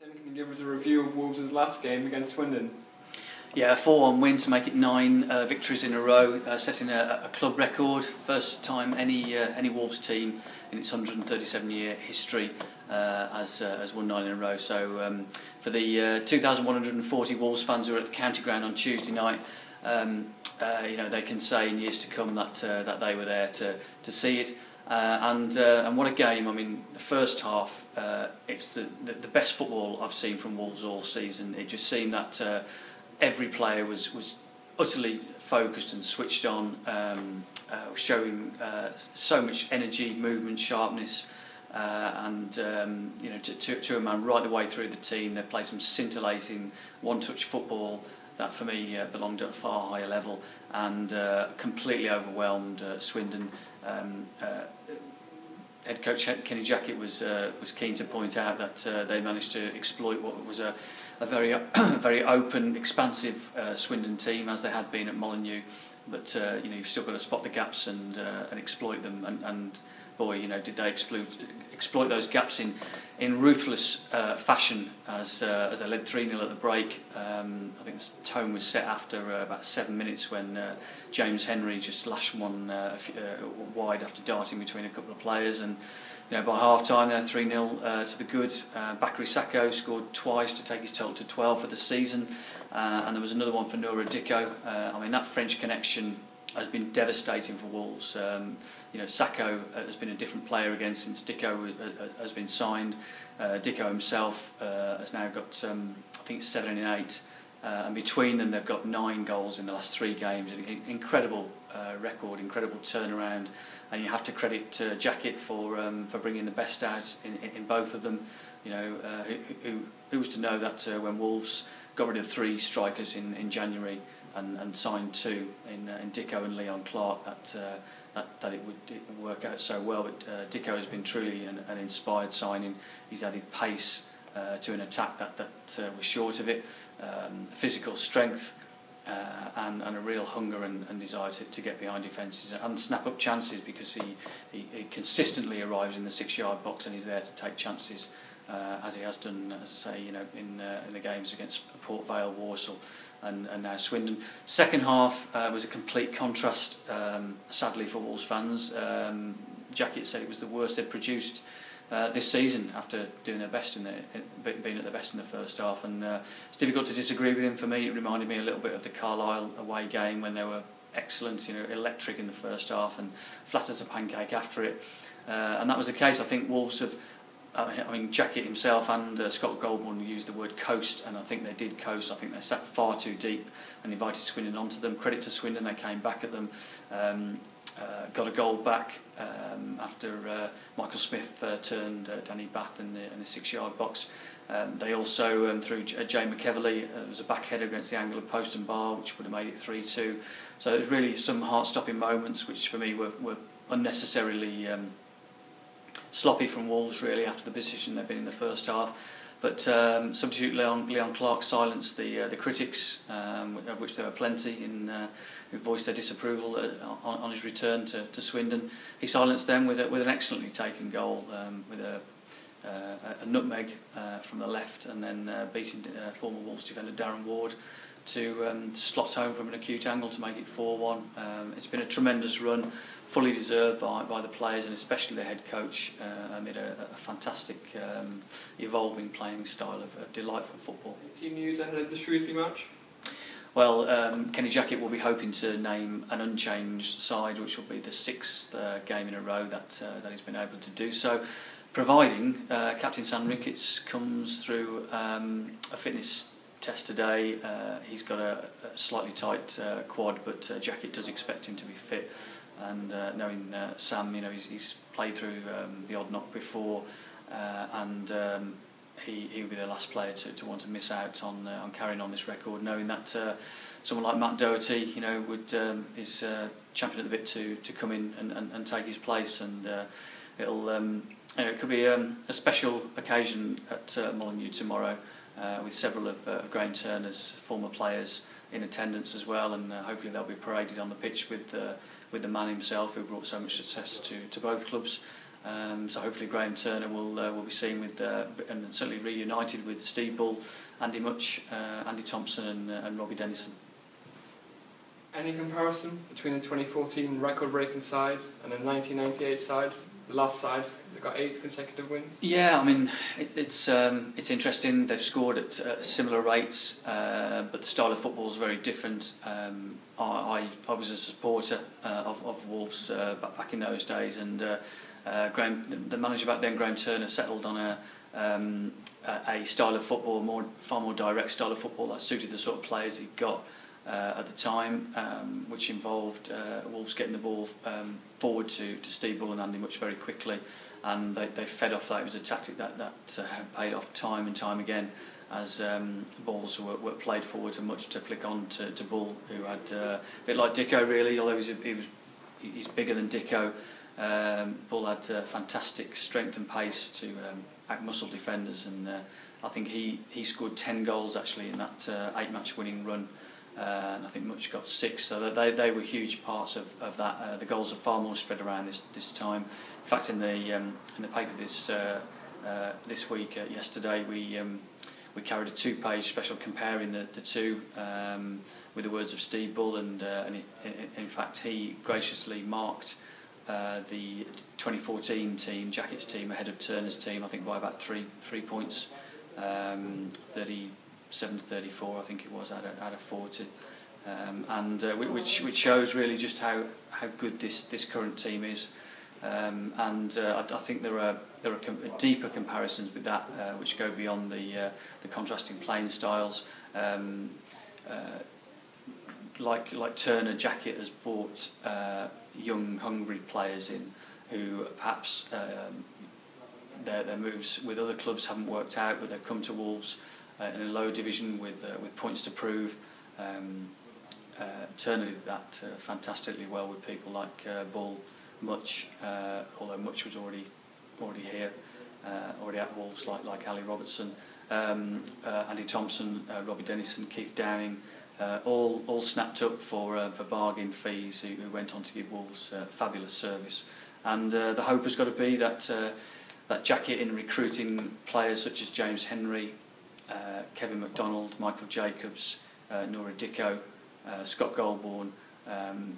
Tim, can you give us a review of Wolves' last game against Swindon? Yeah, a 4-1 win to make it 9 victories in a row, setting a club record. First time any Wolves team in its 137-year history has won 9 in a row. So for the 2,140 Wolves fans who were at the county ground on Tuesday night, they can say in years to come that they were there to see it. And what a game! I mean, the first half, it's the best football I've seen from Wolves all season. It just seemed that every player was utterly focused and switched on, showing so much energy, movement, sharpness, and to a man right the way through the team. They played some scintillating one-touch football that for me belonged at a far higher level, and completely overwhelmed Swindon. Head coach Kenny Jackett was keen to point out that they managed to exploit what was a very very open, expansive Swindon team, as they had been at Molineux. But you've still got to spot the gaps and exploit them. And boy, did they exploit those gaps in ruthless fashion as they led 3-0 at the break. I think the tone was set after about 7 minutes when James Henry just lashed one wide after darting between a couple of players, and by half time they're 3-0 to the good. Bakary Sakho scored twice to take his total to 12 for the season, and there was another one for Noura Dicko. I mean, that French connection has been devastating for Wolves. Sakho has been a different player again since Dicko has been signed. Dicko himself has now got, I think it's 7 and 8, and between them they've got 9 goals in the last 3 games. Incredible record, incredible turnaround, and you have to credit Jackett for bringing the best out in both of them. Who was to know that when Wolves got rid of 3 strikers in January and signed 2 in Dicko and Leon Clark, that it would work out so well. But Dicko has been truly an inspired signing. He's added pace to an attack that was short of it, physical strength, and a real hunger and desire to get behind defences and snap up chances, because he consistently arrives in the 6-yard box and he's there to take chances, as he has done, as I say, in the games against Port Vale, Walsall, and now Swindon. Second half was a complete contrast, sadly, for Wolves fans. Jackett said it was the worst they'd produced this season, after doing their best being at their best in the first half, and it's difficult to disagree with him. For me, it reminded me a little bit of the Carlisle away game when they were excellent, electric in the first half and flat as a pancake after it, and that was the case. I think Wolves have. I mean, Jackett himself and Scott Goldburn used the word coast, and I think they did coast. I think they sat far too deep and invited Swindon onto them. Credit to Swindon, they came back at them, got a goal back after Michael Smith turned Danny Bath in the 6-yard box. They also, through Jay McEverley, there was a back header against the angle of post and bar, which would have made it 3-2. So there's really some heart-stopping moments, which for me were unnecessarily sloppy from Wolves, really, after the position they've been in the first half. But substitute Leon Clark silenced the critics, of which there were plenty, who voiced their disapproval on his return to Swindon. He silenced them with an excellently taken goal, with a nutmeg from the left, and then beating former Wolves defender Darren Ward to slot home from an acute angle to make it 4-1. It's been a tremendous run, fully deserved by the players, and especially the head coach, amid a fantastic evolving playing style of delightful football. Team news ahead of the Shrewsbury match? Well, Kenny Jackett will be hoping to name an unchanged side, which will be the 6th game in a row that he's been able to do so, providing Captain Sam Ricketts comes through a fitness test today. He's got a slightly tight quad, but Jackett does expect him to be fit. And knowing Sam, he's played through the odd knock before, and he would be the last player to want to miss out on carrying on this record. Knowing that someone like Matt Doherty, is champion at the bit to come in and take his place, and it could be a special occasion at Molineux tomorrow, with several of Graham Turner's former players in attendance as well, and hopefully they'll be paraded on the pitch with the man himself, who brought so much success to both clubs. So hopefully Graham Turner will be seen with and certainly reunited with Steve Bull, Andy Much, Andy Thompson, and Robbie Dennison. Any comparison between the 2014 record-breaking side and the 1998 side, the last side that got 8 consecutive wins? Yeah, I mean it's interesting. They've scored at similar rates, but the style of football is very different. I was a supporter of Wolves back in those days, and the manager back then, Graham Turner, settled on a style of football, far more direct style of football that suited the sort of players he'd got at the time, which involved Wolves getting the ball forward to Steve Bull and Andy Much very quickly, and they fed off that. It was a tactic that paid off time and time again, as balls were played forward and Much to flick on to Bull, who had a bit like Dicko really, although he's bigger than Dicko. Bull had fantastic strength and pace to out-muscle defenders, and I think he scored 10 goals actually in that 8-match winning run. And I think Much got 6, so they were huge parts of that. The goals are far more spread around this time. In fact, in the paper this week, yesterday, we carried a 2-page special comparing the two, with the words of Steve Bull, and in fact he graciously marked the 2014 team, Jackets team, ahead of Turner's team, I think by about 3 points, 37-34, I think it was, out of 40, which shows really just how good this current team is, I think there are deeper comparisons with that, which go beyond the contrasting playing styles. Like Turner, Jacket has brought young, hungry players in who perhaps their moves with other clubs haven't worked out, but they've come to Wolves in a lower division with points to prove. Turner did that fantastically well with people like Bull, Much, although Much was already here, already at Wolves, like Ali Robertson, Andy Thompson, Robbie Dennison, Keith Downing, all snapped up for bargain fees, who went on to give Wolves fabulous service. And the hope has got to be that Jacket, in recruiting players such as James Henry, Kevin McDonald, Michael Jacobs, Nora Dicko, Scott Goldborn,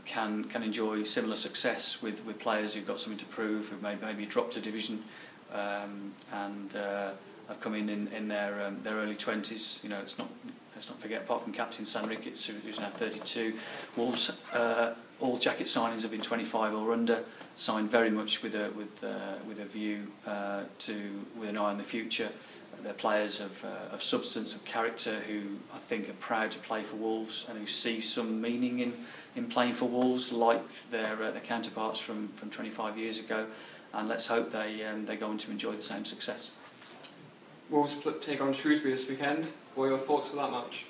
can enjoy similar success with players who've got something to prove, who've maybe dropped a division, and have come in their early 20s. You know, let's not forget, apart from captain Sam Ricketts, who's now 32, Wolves, all Jacket signings have been 25 or under, signed very much with a view with an eye on the future. They're players of substance, of character, who I think are proud to play for Wolves and who see some meaning in playing for Wolves, like their counterparts from 25 years ago. And let's hope they go on to enjoy the same success. Wolves take on Shrewsbury this weekend. What are your thoughts of that match?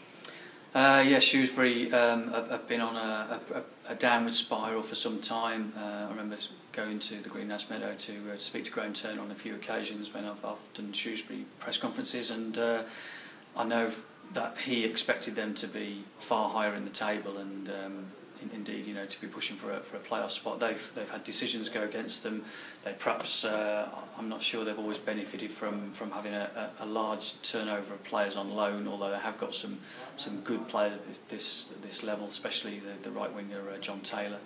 Yeah, Shrewsbury have been on a downward spiral for some time. I remember going to the Greenhouse Meadow to speak to Graham Turner on a few occasions when I've done Shrewsbury press conferences, and I know that he expected them to be far higher in the table, and indeed, you know, to be pushing for a playoff spot. They've had decisions go against them. They perhaps, I'm not sure they've always benefited from having a large turnover of players on loan, although they have got some good players at this level, especially the right winger John Taylor.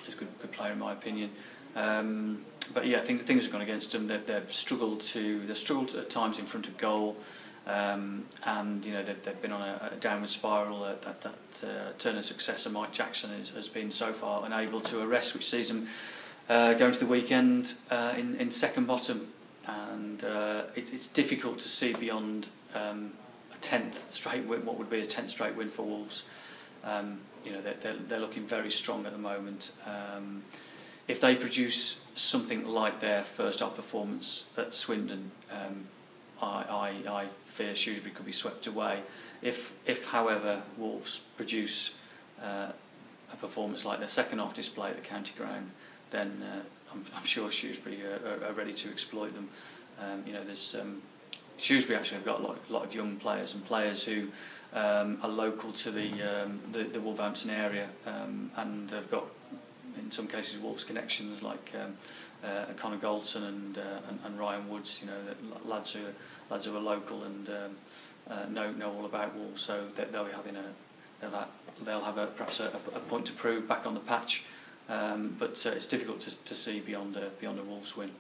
He's a good player in my opinion. But yeah, I think things have gone against them. They've struggled at times in front of goal. And you know, they've been on a downward spiral that Turner's successor Mike Jackson has been so far unable to arrest, which sees them going to the weekend in second bottom, and it's difficult to see beyond a 10th straight win, what would be a 10th straight win for Wolves. You know, they're looking very strong at the moment. If they produce something like their first half performance at Swindon, I fear Shrewsbury could be swept away. If however, Wolves produce a performance like their second half display at the county ground, then I'm sure Shrewsbury are ready to exploit them. You know, there's Shrewsbury actually have got a lot of young players, and players who are local to the Wolverhampton area, and have got, in some cases Wolves connections like Connor Galton and Ryan Woods. You know, lads who are local and know all about Wolves, so they'll be having they'll have perhaps a point to prove back on the patch. But it's difficult to see beyond a Wolves win.